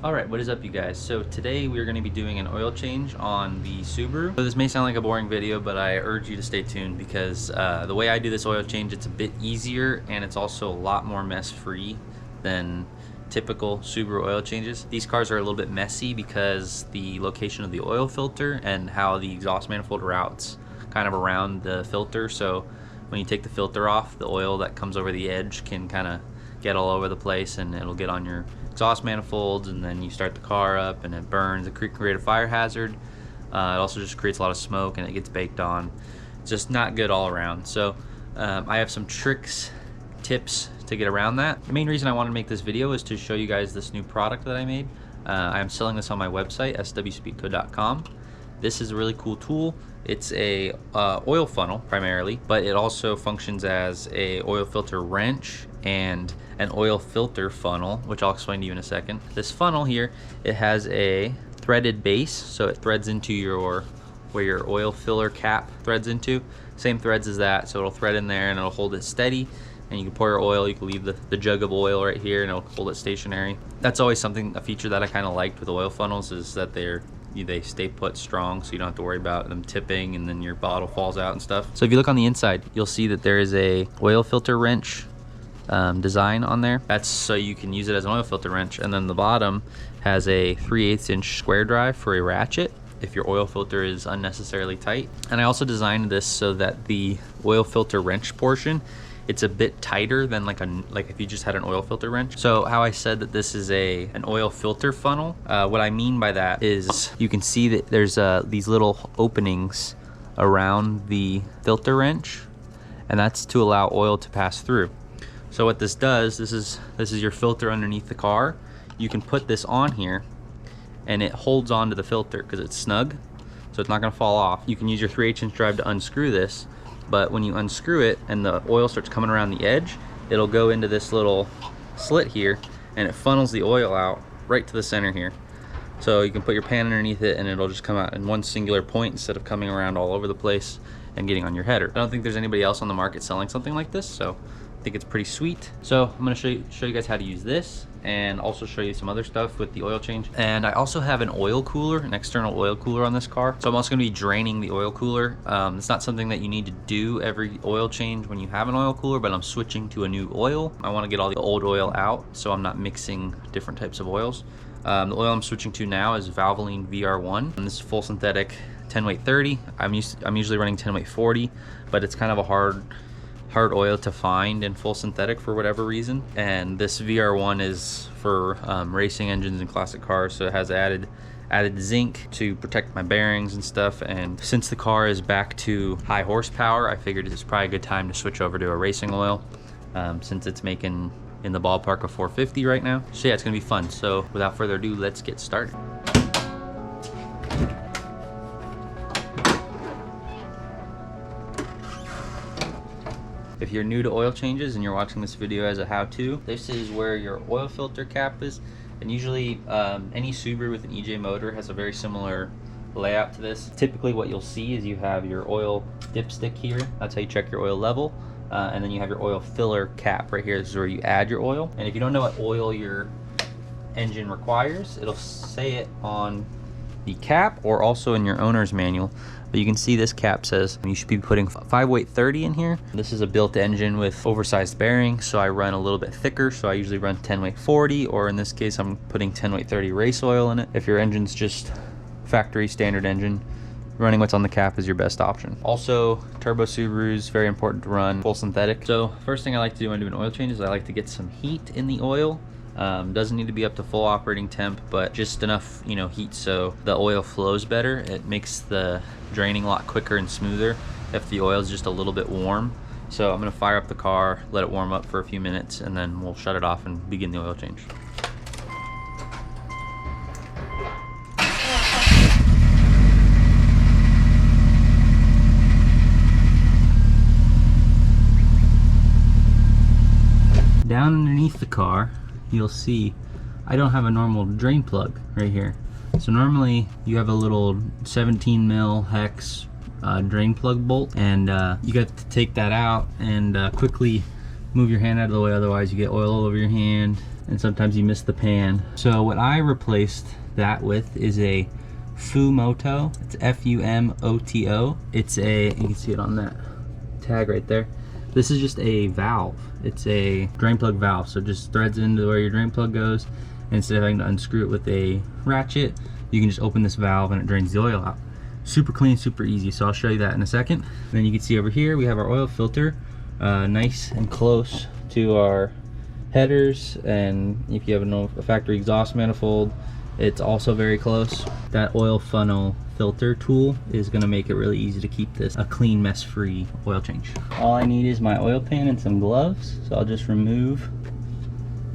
Alright, what is up you guys? So today we're going to be doing an oil change on the Subaru. So this may sound like a boring video, but I urge you to stay tuned because the way I do this oil change, it's a bit easier and it's also a lot more mess free than typical Subaru oil changes. These cars are a little bit messy because the location of the oil filter and how the exhaust manifold routes kind of around the filter. So when you take the filter off, the oil that comes over the edge can kind of get all over the place and it'll get on your exhaust manifolds, and then you start the car up and it burns. It can create a fire hazard. It also just creates a lot of smoke and it gets baked on. It's just not good all around. So I have some tricks, tips to get around that. The main reason I wanted to make this video is to show you guys this new product that I made. I am selling this on my website, swspeedco.com. This is a really cool tool. It's a oil funnel primarily, but it also functions as a oil filter wrench and an oil filter funnel, which I'll explain to you in a second. This funnel here, it has a threaded base, so it threads into where your oil filler cap threads into. Same threads as that, so it'll thread in there and it'll hold it steady. And you can pour your oil, you can leave the jug of oil right here and it'll hold it stationary. That's always a feature that I kind of liked with oil funnels, is that they stay put strong, so you don't have to worry about them tipping and then your bottle falls out and stuff. So if you look on the inside, you'll see that there is a oil filter wrench design on there. That's so you can use it as an oil filter wrench. And then the bottom has a 3/8 inch square drive for a ratchet if your oil filter is unnecessarily tight. And I also designed this so that the oil filter wrench portion, it's a bit tighter than like if you just had an oil filter wrench. So how I said that this is an oil filter funnel, what I mean by that is you can see that there's these little openings around the filter wrench, and that's to allow oil to pass through. So what this does, this is your filter underneath the car. You can put this on here and it holds on to the filter because it's snug, so it's not gonna fall off. You can use your 3/8 inch drive to unscrew this, but when you unscrew it and the oil starts coming around the edge, it'll go into this little slit here and it funnels the oil out right to the center here. So you can put your pan underneath it and it'll just come out in one singular point instead of coming around all over the place and getting on your header. I don't think there's anybody else on the market selling something like this, so I think it's pretty sweet. So I'm gonna show you guys how to use this and also show you some other stuff with the oil change. And I also have an oil cooler, an external oil cooler on this car. So I'm also gonna be draining the oil cooler. It's not something that you need to do every oil change when you have an oil cooler, but I'm switching to a new oil. I wanna get all the old oil out so I'm not mixing different types of oils. The oil I'm switching to now is Valvoline VR1, and this is full synthetic 10 weight 30. I'm usually running 10 weight 40, but it's kind of a hard oil to find in full synthetic for whatever reason. And this VR1 is for racing engines and classic cars, so it has added zinc to protect my bearings and stuff. And since the car is back to high horsepower, I figured it's probably a good time to switch over to a racing oil, since it's making in the ballpark of 450 right now. So yeah, it's gonna be fun. So without further ado, let's get started. If you're new to oil changes and you're watching this video as a how-to, this is where your oil filter cap is. And usually any Subaru with an EJ motor has a very similar layout to this. Typically what you'll see is you have your oil dipstick here. That's how you check your oil level. And then you have your oil filler cap right here. This is where you add your oil. And if you don't know what oil your engine requires, it'll say it on the cap or also in your owner's manual. But you can see this cap says you should be putting 5 weight 30 in here. This is a built engine with oversized bearings, so I run a little bit thicker. So I usually run 10 weight 40, or in this case I'm putting 10 weight 30 race oil in it. If your engine's just factory standard engine, running what's on the cap is your best option. Also, turbo Subarus, very important to run full synthetic. So first thing I like to do when I do an oil change is I like to get some heat in the oil. Doesn't need to be up to full operating temp, but just enough, heat so the oil flows better. It makes the draining a lot quicker and smoother if the oil is just a little bit warm. So I'm gonna fire up the car, let it warm up for a few minutes, and then we'll shut it off and begin the oil change. Down underneath the car, you'll see I don't have a normal drain plug right here. So normally you have a little 17 mil hex drain plug bolt, and you got to take that out and quickly move your hand out of the way, otherwise you get oil all over your hand and sometimes you miss the pan. So what I replaced that with is a Fumoto. It's F-U-M-O-T-O. It's a, you can see it on that tag right there. This is just a valve. It's a drain plug valve, so it just threads into where your drain plug goes. And instead of having to unscrew it with a ratchet, you can just open this valve and it drains the oil out. Super clean, super easy. So I'll show you that in a second. And then you can see over here we have our oil filter, nice and close to our headers. And if you have a factory exhaust manifold, it's also very close. That oil funnel filter tool is going to make it really easy to keep this a clean, mess-free oil change. All I need is my oil pan and some gloves, so I'll just remove.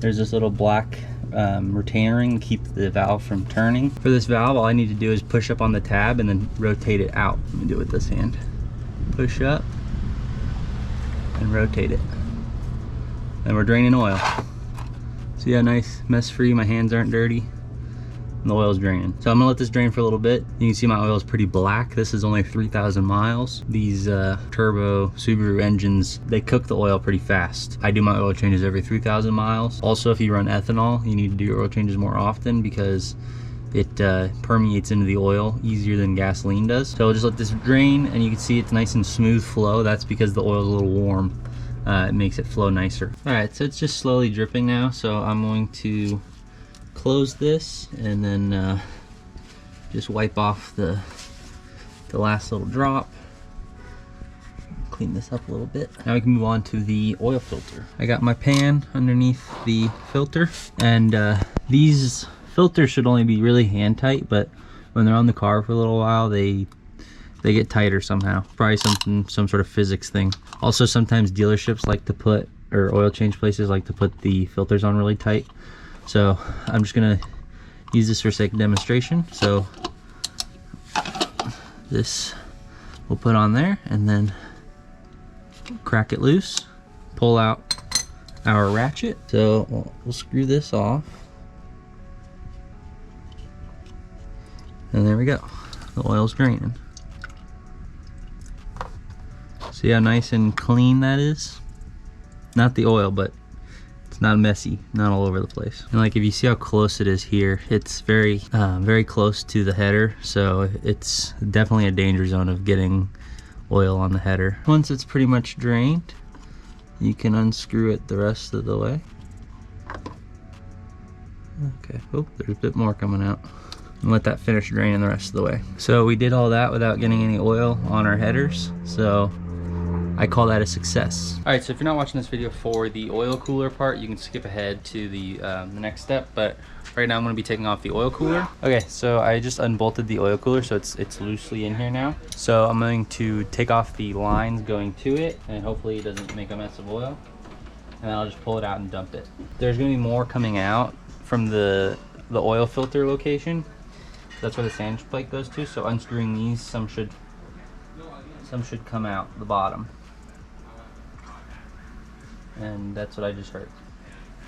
There's this little black retainer ring to keep the valve from turning. For this valve, all I need to do is push up on the tab and then rotate it out. Let me do it with this hand. Push up and rotate it. And we're draining oil. See how nice, mess-free, my hands aren't dirty. And the oil's draining. So I'm gonna let this drain for a little bit. You can see my oil is pretty black. This is only 3,000 miles. These turbo Subaru engines, they cook the oil pretty fast. I do my oil changes every 3,000 miles. Also, if you run ethanol, you need to do your oil changes more often because it permeates into the oil easier than gasoline does. So I'll just let this drain, and you can see it's nice and smooth flow. That's because the oil is a little warm. It makes it flow nicer. All right, so it's just slowly dripping now. So I'm going to close this and then just wipe off the last little drop. Clean this up a little bit. Now we can move on to the oil filter. I got my pan underneath the filter, and these filters should only be really hand tight, but when they're on the car for a little while, they get tighter somehow. Probably some sort of physics thing. Also, sometimes dealerships like to put, or oil change places like to put the filters on really tight. So I'm just gonna use this for sake of demonstration. So this we'll put on there and then crack it loose, pull out our ratchet. So we'll screw this off. And there we go, the oil's draining. See how nice and clean that is? Not the oil, but it's not messy, not all over the place. And like if you see how close it is here, it's very close to the header, so it's definitely a danger zone of getting oil on the header. Once it's pretty much drained, you can unscrew it the rest of the way. Okay, oh, there's a bit more coming out. And let that finish draining the rest of the way. So we did all that without getting any oil on our headers, so I call that a success. All right, so if you're not watching this video for the oil cooler part, you can skip ahead to the next step, but right now I'm gonna be taking off the oil cooler. Okay, so I just unbolted the oil cooler, so it's loosely in here now. So I'm going to take off the lines going to it, and hopefully it doesn't make a mess of oil. And then I'll just pull it out and dump it. There's gonna be more coming out from the oil filter location. That's where the sandwich plate goes to, so unscrewing these, some should come out the bottom. And that's what I just heard.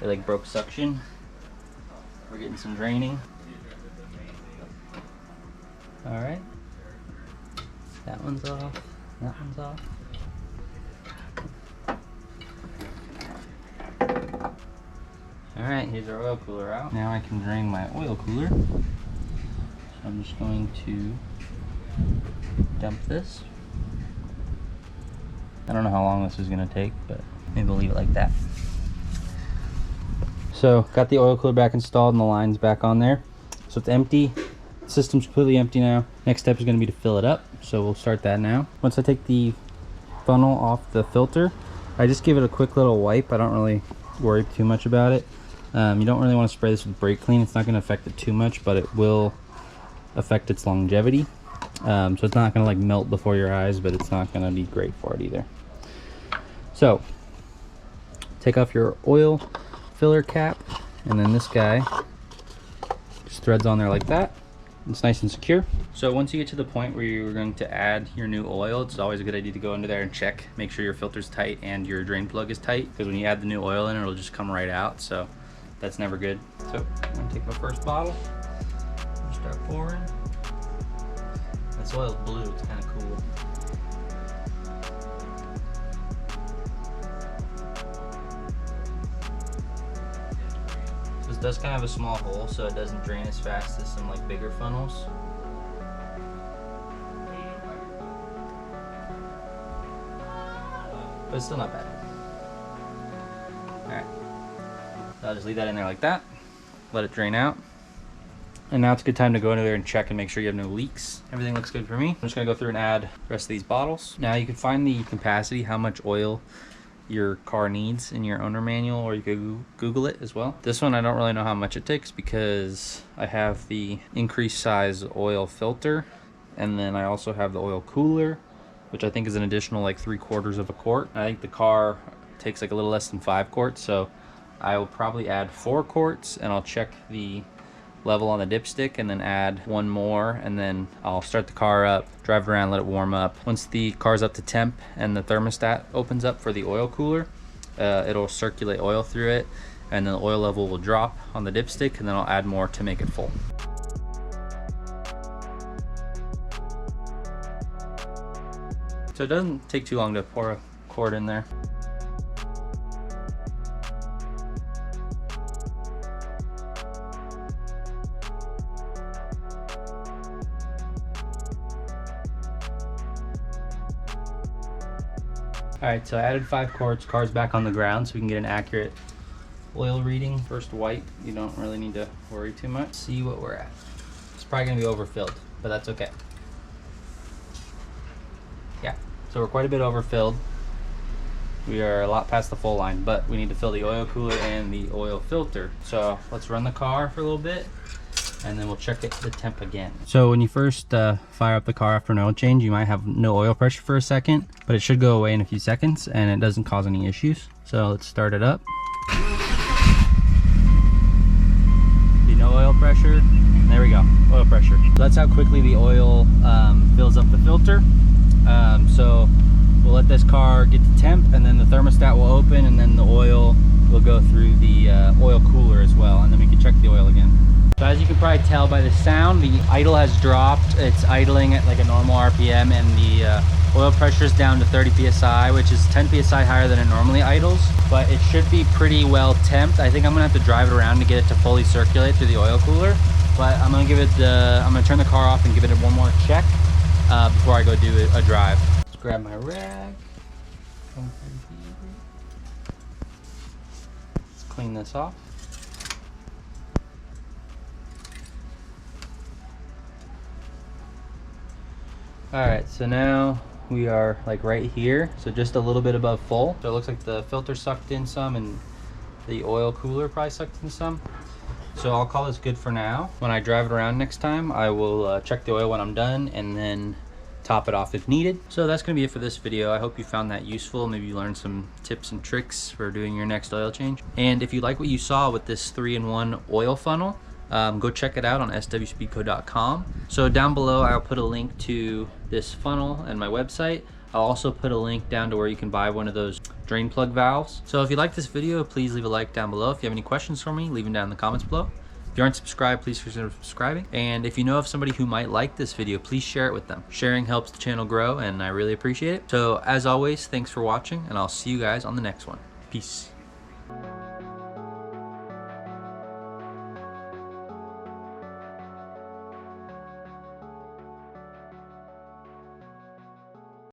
They like broke suction. We're getting some draining. All right. That one's off. That one's off. All right, here's our oil cooler out. Now I can drain my oil cooler. So I'm just going to dump this. I don't know how long this is gonna take, but maybe we'll leave it like that. So got the oil cooler back installed and the lines back on there. So it's empty. The system's completely empty now. Next step is gonna be to fill it up. So we'll start that now. Once I take the funnel off the filter, I just give it a quick little wipe. I don't really worry too much about it. You don't really want to spray this with brake clean. It's not gonna affect it too much, but it will affect its longevity. So it's not gonna like melt before your eyes, but it's not gonna be great for it either. So take off your oil filler cap, and then this guy just threads on there like that. It's nice and secure. So once you get to the point where you're going to add your new oil, it's always a good idea to go under there and check, make sure your filter's tight and your drain plug is tight, because when you add the new oil in, it'll just come right out, so that's never good. So I'm gonna take my first bottle, start pouring. This oil's blue, it's kind of cool. does kind of have a small hole, so it doesn't drain as fast as some like bigger funnels. But it's still not bad. Alright. So I'll just leave that in there like that. Let it drain out. And now it's a good time to go into there and check and make sure you have no leaks. Everything looks good for me. I'm just gonna go through and add the rest of these bottles. Now you can find the capacity, how much oil your car needs in your owner manual, or you could Google it as well. This one I don't really know how much it takes because I have the increased size oil filter, and then I also have the oil cooler, which I think is an additional like 3/4 of a quart. I think the car takes like a little less than 5 quarts, so I will probably add 4 quarts, and I'll check the level on the dipstick and then add 1 more, and then I'll start the car up, drive it around, let it warm up. Once the car's up to temp and the thermostat opens up for the oil cooler, it'll circulate oil through it, and then the oil level will drop on the dipstick, and then I'll add more to make it full. So it doesn't take too long to pour a quart in there. Alright, so I added 5 quarts, car's back on the ground so we can get an accurate oil reading. First white, you don't really need to worry too much. See what we're at. It's probably going to be overfilled, but that's okay. Yeah, so we're quite a bit overfilled. We are a lot past the full line, but we need to fill the oil cooler and the oil filter. So let's run the car for a little bit, and then we'll check the temp again. So when you first fire up the car after an oil change, you might have no oil pressure for a second, but it should go away in a few seconds and it doesn't cause any issues. So let's start it up. See, no oil pressure. There we go, oil pressure. So that's how quickly the oil fills up the filter. So we'll let this car get to temp, and then the thermostat will open, and then the oil will go through the oil cooler as well, and then we can check the oil again. So as you can probably tell by the sound, the idle has dropped. It's idling at like a normal RPM, and the oil pressure is down to 30 psi, which is 10 psi higher than it normally idles, but it should be pretty well temped. I think I'm gonna have to drive it around to get it to fully circulate through the oil cooler, but I'm gonna I'm gonna turn the car off and give it one more check before I go do a drive. Let's grab my rag. Let's clean this off. Alright, so now we are like right here, so just a little bit above full. So it looks like the filter sucked in some and the oil cooler probably sucked in some. So I'll call this good for now. When I drive it around next time, I will check the oil when I'm done and then top it off if needed. So that's going to be it for this video. I hope you found that useful. Maybe you learned some tips and tricks for doing your next oil change. And if you like what you saw with this 3-in-1 oil funnel, go check it out on swspeedco.com. So down below I'll put a link to this funnel and my website. I'll also put a link down to where you can buy one of those drain plug valves. So if you like this video, please leave a like down below. If you have any questions for me, leave them down in the comments below. If you aren't subscribed, please consider subscribing. And if you know of somebody who might like this video, please share it with them. Sharing helps the channel grow, and I really appreciate it. So as always, thanks for watching, and I'll see you guys on the next one. Peace.